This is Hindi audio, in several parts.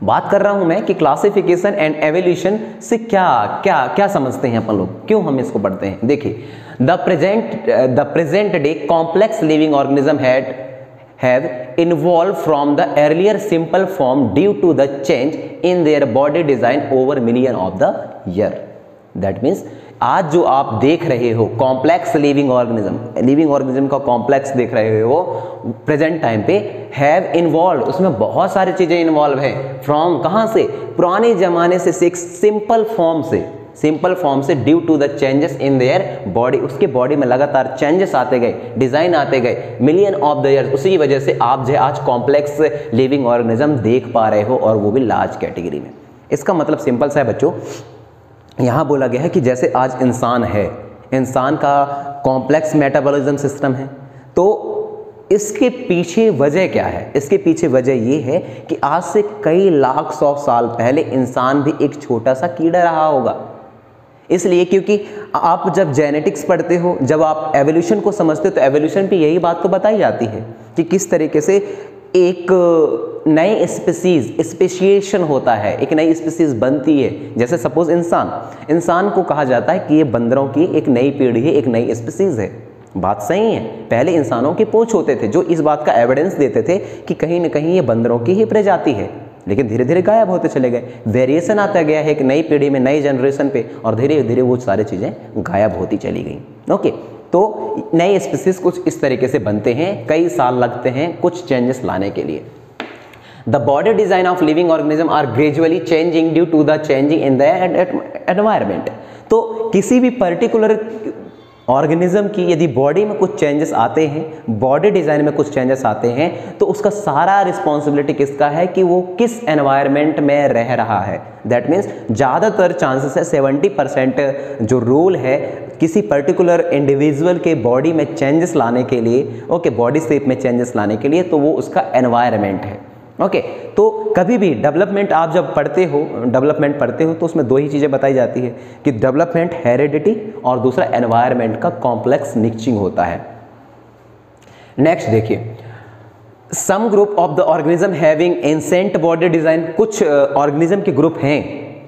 बात कर रहा हूं मैं कि क्लासिफिकेशन एंड एवोल्यूशन से क्या क्या क्या समझते हैं अपन लोग, क्यों हम इसको पढ़ते हैं। देखिए, the present day complex living organism have evolved from the earlier simple form due to the change in their body design over million of the year. That means आज जो आप देख रहे हो कॉम्प्लेक्स लिविंग ऑर्गेनिज्म का कॉम्प्लेक्स देख रहे हो प्रेजेंट टाइम पे, हैव इन्वॉल्व, उसमें बहुत सारी चीजें इन्वॉल्व है। फ्रॉम कहाँ से, पुराने जमाने से एक सिंपल फॉर्म से due to the changes in their body, उसके बॉडी में लगातार चेंजेस आते गए, डिजाइन आते गए मिलियन ऑफ द ईयर्स, उसी वजह से आप जो आज कॉम्प्लेक्स लिविंग ऑर्गेनिज्म देख पा रहे हो, और वो भी लार्ज कैटेगरी में। इसका मतलब सिंपल सा है बच्चों, यहाँ बोला गया है कि जैसे आज इंसान है, इंसान का कॉम्प्लेक्स मेटाबॉलिज्म सिस्टम है, तो इसके पीछे वजह क्या है, इसके पीछे वजह ये है कि आज से कई लाख 100 साल पहले इंसान भी एक छोटा सा कीड़ा रहा होगा। इसलिए क्योंकि आप जब जेनेटिक्स पढ़ते हो, जब आप एवोल्यूशन को समझते हो, तो एवोल्यूशन पे यही बात तो बताई जाती है कि किस तरीके से एक नई स्पेशिएशन होता है, एक नई स्पीसीज बनती है। जैसे सपोज इंसान को कहा जाता है कि ये बंदरों की एक नई पीढ़ी है, एक नई स्पीसीज है। बात सही है, पहले इंसानों के पूंछ होते थे जो इस बात का एविडेंस देते थे कि कहीं ना कहीं ये बंदरों की ही प्रजाति है, लेकिन धीरे धीरे गायब होते चले गए। वेरिएशन आता गया है एक नई पीढ़ी में, नई जनरेशन पे, और धीरे धीरे वो सारी चीज़ें गायब होती चली गई। ओके, तो नए स्पीसीज कुछ इस तरीके से बनते हैं, कई साल लगते हैं कुछ चेंजेस लाने के लिए। The body design of living organism are gradually changing due to the changing in the environment. तो किसी भी पर्टिकुलर ऑर्गेनिज्म की यदि बॉडी में कुछ चेंजेस आते हैं, बॉडी डिजाइन में कुछ चेंजेस आते हैं, तो उसका सारा रिस्पॉन्सिबिलिटी किसका है कि वो किस एनवायरनमेंट में रह रहा है। दैट मीन्स ज़्यादातर चांसेस है 70% जो रोल है किसी पर्टिकुलर इंडिविजुअल के बॉडी में चेंजेस लाने के लिए, ओके, बॉडी शेप में चेंजेस लाने के लिए, तो वो उसका एनवायरनमेंट है। ओके, तो कभी भी डेवलपमेंट आप जब पढ़ते हो तो उसमें दो ही चीज़ें बताई जाती है कि डेवलपमेंट हेरिडिटी और दूसरा एनवायरनमेंट का कॉम्प्लेक्स मिक्सिंग होता है। नेक्स्ट देखिए, some group of the organism having ancient body design. कुछ ऑर्गेनिज्म के ग्रुप हैं,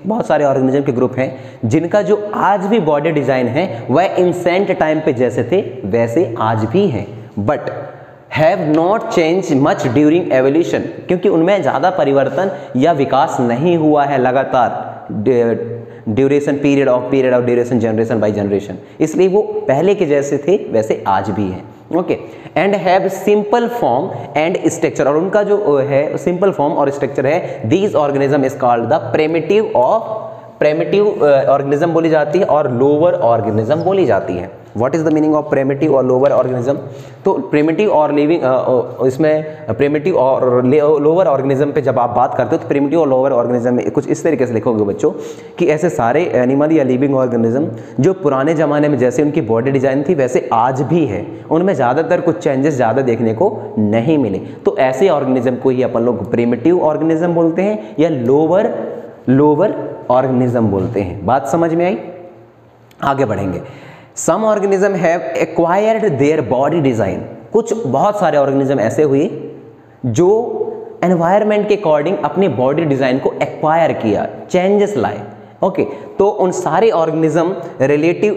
बहुत सारे ऑर्गेनिज्म के ग्रुप हैं जिनका जो आज भी बॉडी डिजाइन है वह एंसेंट टाइम पे जैसे थे वैसे आज भी हैं, but have not change much during evolution, क्योंकि उनमें ज़्यादा परिवर्तन या विकास नहीं हुआ है लगातार period of duration generation by generation, इसलिए वो पहले के जैसे थे वैसे आज भी हैं। Okay, and have simple form and structure, और उनका जो है सिंपल फॉर्म और स्ट्रक्चर है। These organism is called the primitive organism बोली जाती है और लोअर ऑर्गेनिज्म बोली जाती है। What is the meaning of primitive और लोअर ऑर्गेनिज्म? तो प्रिमिटिव और लिविंग, इसमें प्रिमिटिव और लोअर ऑर्गेनिज्म पे जब आप बात करते हो तो प्रिमिटिव और लोअर ऑर्गेनिज्म में कुछ इस तरीके से लिखोगे बच्चों कि ऐसे सारे एनिमल या लिविंग ऑर्गेनिज्म जो पुराने ज़माने में जैसे उनकी बॉडी डिजाइन थी वैसे आज भी है, उनमें ज़्यादातर कुछ चेंजेस ज़्यादा देखने को नहीं मिले, तो ऐसे ऑर्गेनिज्म को ही अपन लोग प्रिमिटिव ऑर्गेनिज्म बोलते हैं या लोअर ऑर्गेनिज्म बोलते हैं। बात समझ में आई? आगे बढ़ेंगे। Some organism have acquired their body design. कुछ बहुत सारे ऑर्गेनिज्म ऐसे हुए जो एनवायरनमेंट के अकॉर्डिंग अपनी बॉडी डिजाइन को एक्वायर किया, चेंजेस लाए। ओके, तो उन सारे organism relative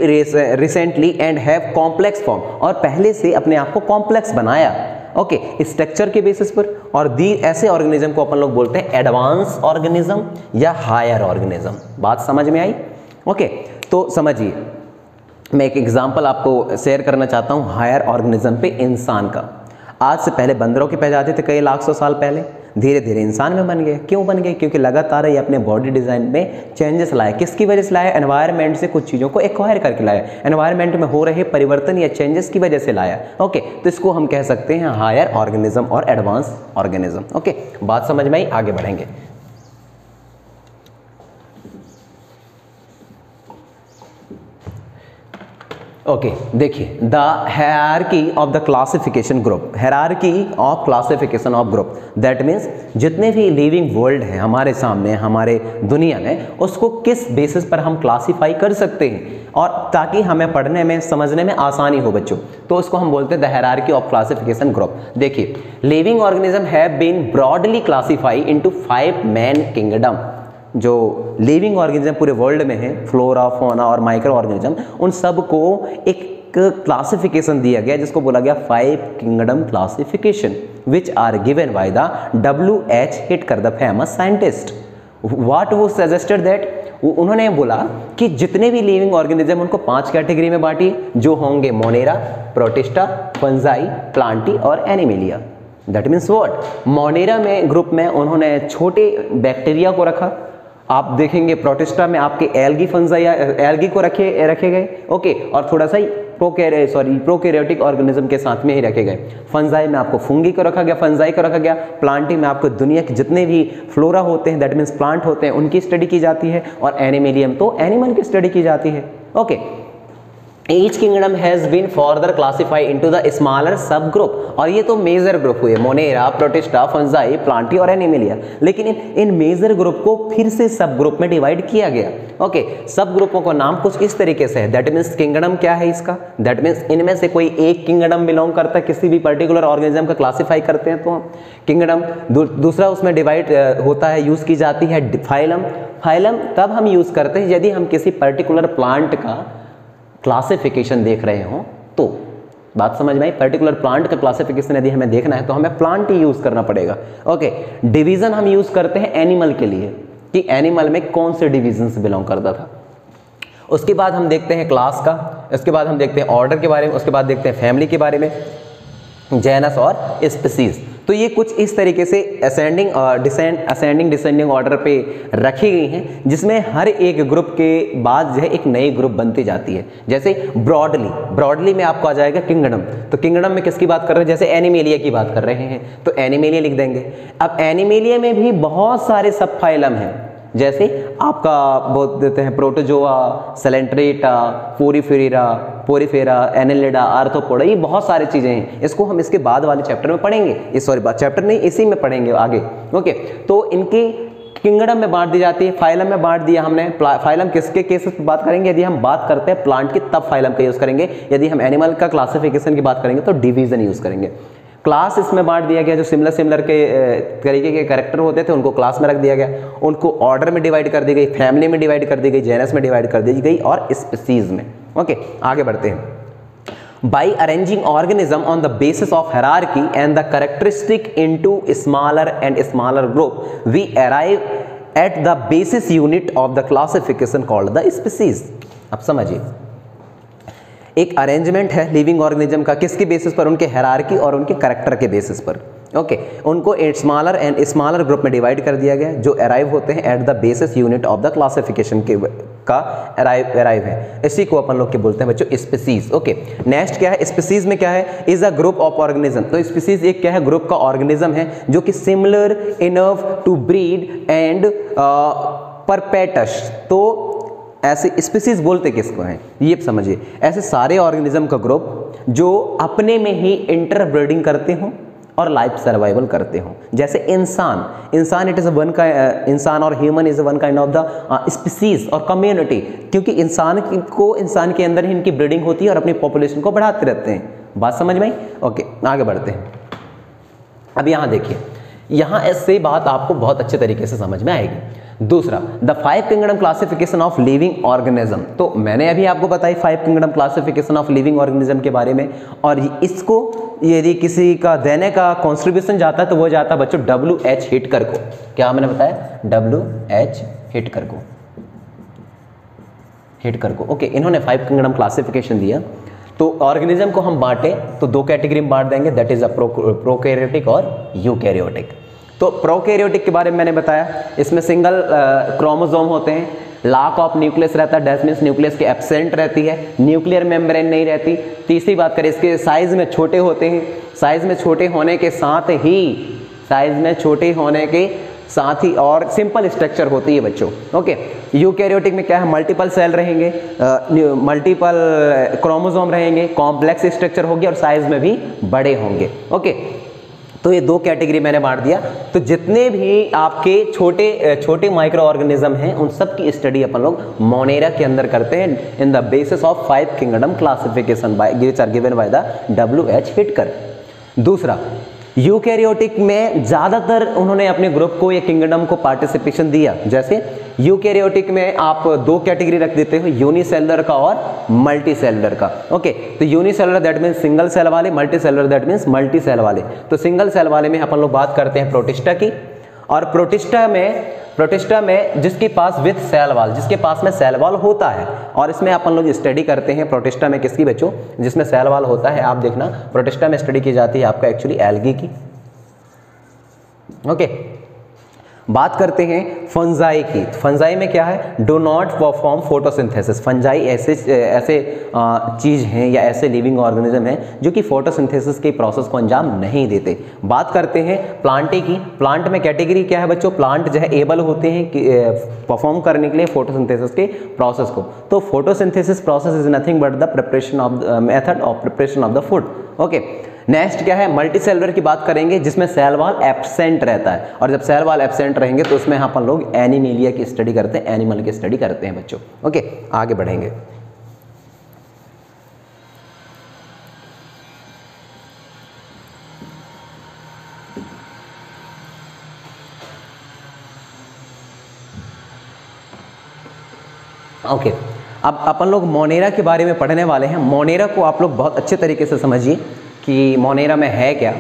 recently and have complex form, और पहले से अपने आप को कॉम्प्लेक्स बनाया, ओके, स्ट्रक्चर के बेसिस पर। और ऐसे ऑर्गेनिज्म को अपन लोग बोलते हैं एडवांस ऑर्गेनिज्म या हायर ऑर्गेनिज्म। बात समझ में आई? ओके, तो समझिए, मैं एक एग्जांपल आपको शेयर करना चाहता हूँ हायर ऑर्गेनिज्म पे इंसान का। आज से पहले बंदरों की प्रजाति थे कई लाख 100 साल पहले, धीरे धीरे इंसान में बन गए। क्यों बन गए? क्योंकि लगातार ये अपने बॉडी डिजाइन में चेंजेस लाए। किसकी वजह से लाया? एनवायरनमेंट से कुछ चीज़ों को एक्वायर करके लाया, एनवायरनमेंट में हो रहे परिवर्तन या चेंजेस की वजह से लाया। ओके, तो इसको हम कह सकते हैं हायर ऑर्गेनिज्म और एडवांस ऑर्गेनिज्म। ओके, बात समझ में आई? आगे बढ़ेंगे। ओके देखिए, the hierarchy of the classification group, hierarchy of classification of group, that means जितने भी लिविंग वर्ल्ड हैं हमारे सामने, हमारे दुनिया में, उसको किस बेसिस पर हम क्लासीफाई कर सकते हैं, और ताकि हमें पढ़ने में समझने में आसानी हो बच्चों, तो उसको हम बोलते हैं the hierarchy of classification group. देखिए, living organism have been broadly classified into 5 main kingdom. जो लिविंग ऑर्गेनिज्म पूरे वर्ल्ड में है, फ्लोरा, फौना और माइक्रो ऑर्गेनिज्म, उन सब को एक क्लासिफिकेशन दिया गया जिसको बोला गया 5 kingdom classification, which are given by the W.H. Whittaker, the famous scientist. What वो सजेस्टेड दैट, उन्होंने बोला कि जितने भी लिविंग ऑर्गेनिज्म उनको 5 कैटेगरी में बांटिए, जो होंगे मोनेरा, प्रोटिस्टा, फंजाई, प्लांटी और animalia. That means what, Monera में ग्रुप में उन्होंने छोटे बैक्टीरिया को रखा, आप देखेंगे प्रोटिस्टा में आपके एल्गी फंजाई, एल्गी को रखे गए, ओके, और थोड़ा सा प्रोकैरियोटिक ऑर्गेनिज्म के साथ में ही रखे गए। फंजाई में आपको फंगी को रखा गया, फंजाई को रखा गया। प्लांटी में आपको दुनिया के जितने भी फ्लोरा होते हैं, दैट मीन्स प्लांट होते हैं, उनकी स्टडी की जाती है, और एनिमेलियम तो एनिमल की स्टडी की जाती है। Okay, Each kingdom has been further classified into the smaller subgroup, और ये तो मेजर ग्रुप हुए, मोनेरा, प्रोटिस्टा, फंजाई, प्लांटी और एनिमेलिया। लेकिन इन मेजर ग्रुप को फिर से सब ग्रुप में डिवाइड किया गया। ओके, सब ग्रुपों का नाम कुछ इस तरीके से है। दैट मीन्स किंगडम क्या है इसका, दैट मीन्स इनमें से कोई एक किंगडम बिलोंग करता है, किसी भी पर्टिकुलर ऑर्गेनिज्म का क्लासीफाई करते हैं तो किंगडम। दूसरा उसमें डिवाइड होता है, यूज की जाती है फाइलम। फाइलम तब हम यूज करते हैं यदि हम किसी पर्टिकुलर प्लांट का क्लासिफिकेशन देख रहे हो, तो बात समझ में आई। पर्टिकुलर प्लांट का क्लासिफिकेशन यदि हमें देखना है तो हमें प्लांट ही यूज करना पड़ेगा। ओके, डिवीजन हम यूज करते हैं एनिमल के लिए, कि एनिमल में कौन से डिवीजन से बिलोंग करता था। उसके बाद हम देखते हैं क्लास का, उसके बाद हम देखते हैं ऑर्डर के बारे में, उसके बाद देखते हैं फैमिली के बारे में, जेनस और स्पीसीज। तो ये कुछ इस तरीके से असेंडिंग डिसेंडिंग ऑर्डर पे रखी गई हैं, जिसमें हर एक ग्रुप के बाद जो है एक नई ग्रुप बनती जाती है। जैसे ब्रॉडली में आपको आ जाएगा किंगडम, तो किंगडम में किसकी बात कर रहे हैं, जैसे एनिमेलिया की बात कर रहे हैं तो एनिमेलिया लिख देंगे। अब एनिमेलिया में भी बहुत सारे सब फाइलम हैं, जैसे आपका बोल देते हैं protozoa, Coelenterata, Porifera, Annelida, arthropoda, ये बहुत सारी चीज़ें हैं। इसको हम इसके बाद वाले चैप्टर में पढ़ेंगे, चैप्टर नहीं, इसी में पढ़ेंगे आगे। ओके, तो इनकी किंगडम में बांट दी जाती है, फाइलम में बांट दिया हमने। फाइलम किसके केसेस पर बात करेंगे, यदि हम बात करते हैं प्लांट की तब फाइलम का यूज़ करेंगे, यदि हम एनिमल का क्लासिफिकेशन की बात करेंगे तो डिवीजन यूज़ करेंगे। क्लास इसमें बांट दिया गया, जो सिमिलर के तरीके के कैरेक्टर होते थे उनको क्लास में रख दिया गया, उनको ऑर्डर में डिवाइड कर दी गई, फैमिली में डिवाइड कर दी गई, जेनस में डिवाइड कर दी गई और स्पीसीज में। ओके, आगे बढ़ते हैं। By arranging organism on the basis of hierarchy and the characteristic into smaller and smaller group, we arrive at the basis unit of the classification called the species. अब समझिए, एक अरेंजमेंट है लिविंग ऑर्गेनिज्म का, किसके बेसिस पर, उनके हायरार्की और उनके करैक्टर के बेसिस पर। ओके, उनको स्मॉलर एंड स्मॉलर ग्रुप में डिवाइड कर दिया गया, जो अराइव होते हैं eight the basis unit of the classification का अराइव है। इसी को अपन लोग के बोलते हैं बच्चों स्पीसीज। ओके, नेक्स्ट क्या है, स्पीसीज में क्या है, is a group of organism. तो स्पीसीज एक क्या है, ग्रुप का ऑर्गेनिज्म है जो कि similar enough to breed and perpetuate. तो ऐसे स्पीसीज बोलते किसको हैं, ये समझिए। ऐसे सारे ऑर्गेनिज्म का ग्रुप जो अपने में ही इंटरब्रीडिंग करते हो और लाइफ सर्वाइवल करते हो। जैसे इंसान इट इज वन का, इंसान और human is one kind of the species और कम्युनिटी, क्योंकि इंसान के अंदर ही इनकी ब्रीडिंग होती है और अपनी पॉपुलेशन को बढ़ाते रहते हैं। बात समझ में आई? ओके, आगे बढ़ते हैं। अब यहाँ देखिए, यहाँ ऐसे बात आपको बहुत अच्छे तरीके से समझ में आएगी। दूसरा, the 5 kingdom classification of living organism. तो मैंने अभी आपको बताई 5 kingdom classification of living organism के बारे में, और इसको यदि किसी का देने का कॉन्ट्रीब्यूशन जाता है तो वो जाता है बच्चों W.H. हिटकर को। क्या मैंने बताया, W.H. हिटकर को। ओके, इन्होंने 5 किंगडम क्लासिफिकेशन दिया। तो ऑर्गेनिज्म को हम बांटे तो 2 कैटेगरी में बांट देंगे, दैट इज अ प्रोकैरियोटिक और यूकैरियोटिक। तो प्रोकैरियोटिक के बारे में मैंने बताया, इसमें सिंगल क्रोमोसोम होते हैं, लाक ऑफ न्यूक्लियस रहता है, डेथ मीन्स न्यूक्लियस के एब्सेंट रहती है, न्यूक्लियर मेम्ब्रेन नहीं रहती। तीसरी बात करें, इसके साइज में छोटे होते हैं, साइज में छोटे होने के साथ ही और सिंपल स्ट्रक्चर होती है बच्चों। ओके, यूकैरियोटिक में क्या है, मल्टीपल सेल रहेंगे, मल्टीपल क्रोमोसोम रहेंगे, कॉम्प्लेक्स स्ट्रक्चर होगी और साइज में भी बड़े होंगे। ओके, तो ये दो कैटेगरी मैंने बांट दिया। तो जितने भी आपके छोटे छोटे माइक्रो ऑर्गेनिज्म हैं उन सब की स्टडी अपन लोग मोनेरा के अंदर करते हैं in the basis of 5 kingdom classification by which are given by the W.H. Whittaker. दूसरा, यूकैरियोटिक में ज़्यादातर उन्होंने अपने ग्रुप को या किंगडम को पार्टिसिपेशन दिया। जैसे यूकैरियोटिक में आप दो कैटेगरी रख देते हो, यूनिसेलुलर का और मल्टी सेलुलर का। ओके, तो unicellular that means single cell वाले, multi cellular that means multi cell वाले। तो सिंगल सेल वाले में अपन लोग बात करते हैं प्रोटिस्टा की, और प्रोटिस्टा में जिसके पास विथ सेल वॉल, जिसके पास में सेल वॉल होता है, और इसमें अपन लोग स्टडी करते हैं प्रोटिस्टा में किसकी बच्चों, जिसमें सेल वॉल होता है। आप देखना प्रोटिस्टा में स्टडी की जाती है आपका एक्चुअली एल्गी की। ओके, बात करते हैं फंजाई की। फंजाई में क्या है, do not perform photosynthesis. Fungi ऐसे चीज हैं या ऐसे लिविंग ऑर्गेनिज्म हैं जो कि फोटोसिंथेसिस के प्रोसेस को अंजाम नहीं देते। बात करते हैं प्लांटे की। प्लांट में कैटेगरी क्या है बच्चों, प्लांट जो है एबल होते हैं कि परफॉर्म करने के लिए फोटोसिंथेसिस के प्रोसेस को। तो photosynthesis process is nothing but the preparation of method of preparation of the food. Okay, next क्या है, मल्टी सेलुलर की बात करेंगे जिसमें सेल वॉल एब्सेंट रहता है, और जब सेल वॉल एब्सेंट रहेंगे तो उसमें अपन लोग एनिमेलिया की स्टडी करते हैं, एनिमल की स्टडी करते हैं बच्चों। ओके, आगे बढ़ेंगे। ओके, अब अपन लोग मोनेरा के बारे में पढ़ने वाले हैं। मोनेरा को आप लोग बहुत अच्छे तरीके से समझिए कि मोनेरा में है क्या।